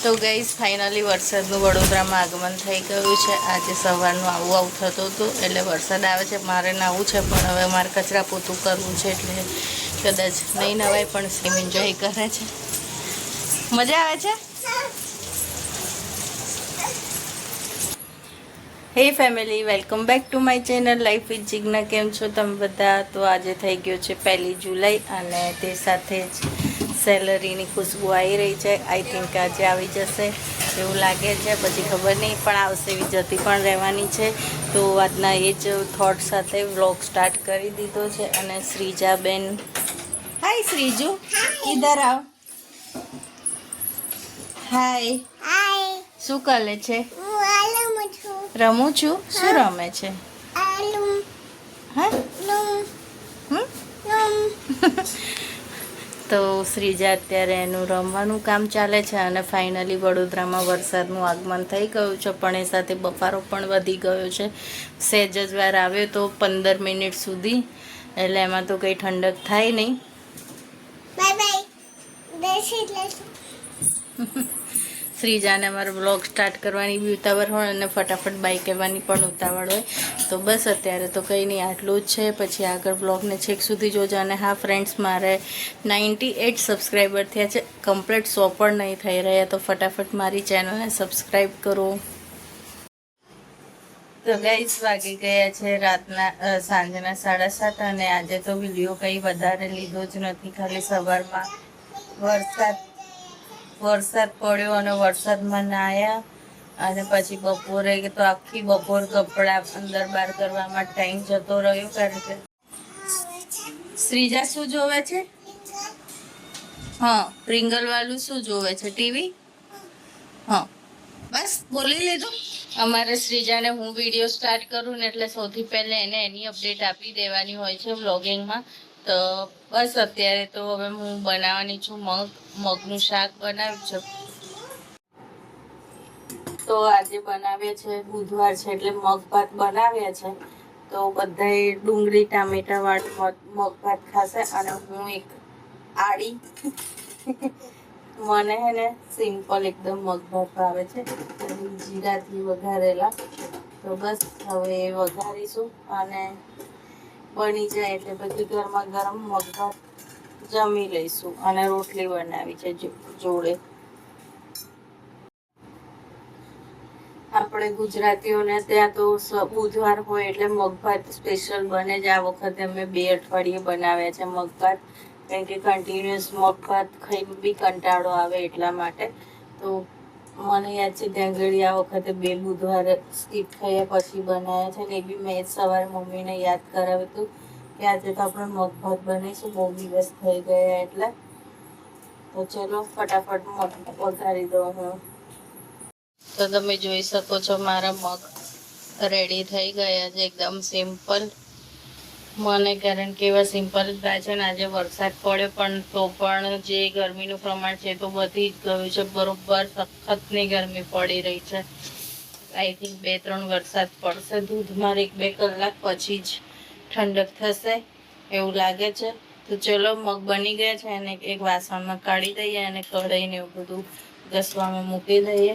તો guys finally વરસાદનું વડોદરામાં આગમન થઈ ગયું છે. આજે સવારનું આવું થતું હતું એટલે વરસાદ આવે છે. મારે નાવું છે પણ હવે મારે કચરા પોતું કરવું છે એટલે કદાચ નહીં નવાય પણ સેમ એન્જોય કરે છે. મજા આવે છે. હે family, welcome back to my channel life with Jigna. કેમ છો તમે બધા? તો આજે થઈ ગયો છે 1 જુલાઈ અને તે સાથે જ સેલરીની ખુશ્બુ આવી રહી છે. આઈ થિંક આજે આવી જશે એવું લાગે છે, પછી ખબર નહીં પણ આવશે, એવી જતી પણ રહેવાની છે. તો આજના એ જ થોટ સાથે વ્લોગ સ્ટાર્ટ કરી દીધો છે. અને શ્રીજાબેન, હાય શ્રીજુ, ઇધર આવ. હાય, શું કરે છે? રમું છું. શું રમે છે? તો શ્રીજા અત્યારે એનું રમવાનું કામ ચાલે છે. અને ફાઇનલી વડોદરામાં વરસાદનું આગમન થઈ ગયું છે, પણ એ સાથે બફારો પણ વધી ગયો છે. સહેજ જ વાર આવ્યો તો 15 મિનિટ સુધી, એટલે એમાં તો કંઈ ઠંડક થાય નહીં. શ્રીજાને અમારો બ્લોગ સ્ટાર્ટ કરવાની બી ઉતાવળ હોય અને ફટાફટ બાય કહેવાની પણ ઉતાવળ હોય. તો બસ અત્યારે તો કંઈ નહીં, આટલું જ છે. પછી આગળ બ્લોગને છેક સુધી જોજો. અને હા ફ્રેન્ડ્સ, મારે 98 સબસ્ક્રાઈબર થયા છે. કમ્પ્લીટ 100 પણ નહીં થઈ રહ્યા. તો ફટાફટ મારી ચેનલને સબસ્ક્રાઈબ કરો. તો ગાઈસ વાગી ગયા છે રાતના સાંજના 7:30 અને આજે તો વિડીયો કંઈ વધારે લીધો જ નથી. ખાલી સવારમાં વરસાદ પડ્યો અને વરસાદમાં નાહ્યા અને પછી બપોરે તો આખી બપોર કપડાં અંદર બહાર કરવામાં ટાઈમ જતો રહ્યો. કારણ કે શ્રીજા શું જોવે છે? હા, પ્રિંગલ વાળું શું જોવે છે? ટીવી. હા, બસ બોલી લીધું. અમારે શ્રીજાને હું વિડીયો સ્ટાર્ટ કરું ને એટલે સૌથી પહેલાં એને એની અપડેટ આપી દેવાની હોય છે વ્લોગિંગમાં. તો બસ અત્યારે તો હવે હું બનાવવાની છું મગનું શાક બનાવ્યું છે. તો આજે બનાવ્યા છે, બુધવાર છે એટલે મગ ભાત બનાવ્યા છે. તો બધાએ ડુંગળી ટામેટા વાળું મગ ભાત ખાશે અને હું એક આડી મને હે ને સિમ્પલ એકદમ મગ ભાત ભાવે છે, જીરાથી વઘારેલા. તો બસ હવે એ વઘારીશું અને બની જાય એટલે પછી ગરમા ગરમ મગ ભાત જમી લઈશું. અને રોટલી બનાવી છે જોડે. આપણે ગુજરાતીઓને ત્યાં તો બુધવાર હોય એટલે મગભાત સ્પેશિયલ બને જ. આ વખતે અમે 2 અઠવાડિયે બનાવ્યા છે મગભાત, કારણ કે કન્ટિન્યુઅસ મગભાત ખાઈને બી કંટાળો આવે એટલા માટે. તો મને યાદ છે ત્યાં ઘડી આ વખતે 2 બુધવાર સ્કીપ થયા પછી બનાવ્યા છે. ને એ બી મેં સવારે મમ્મીને યાદ કરાવ્યું હતું કે આજે તો આપણે મગભાત બનાવીશું, બહુ દિવસ થઈ ગયા એટલે. તો ચલો ફટાફટ મગ વઘારી દો હું. તો તમે જોઈ શકો છો મારા મગ રેડી થઈ ગયા છે, એકદમ સિમ્પલ. મને કારણ કે એવા સિમ્પલ થાય છે ને. આજે વરસાદ પડ્યો પણ તો પણ જે ગરમીનું પ્રમાણ છે તો વધી જ ગયું છે. બરોબર સખતની ગરમી પડી રહી છે. આઈ થિંક 2-3 વરસાદ પડશે ધોધમાર 1-2 કલાક પછી જ ઠંડક થશે એવું લાગે છે. તો ચલો મગ બની ગયા છે અને એક વાસણમાં કાઢી દઈએ અને કઢાઈને એવું બધું ઘસવામાં મૂકી દઈએ.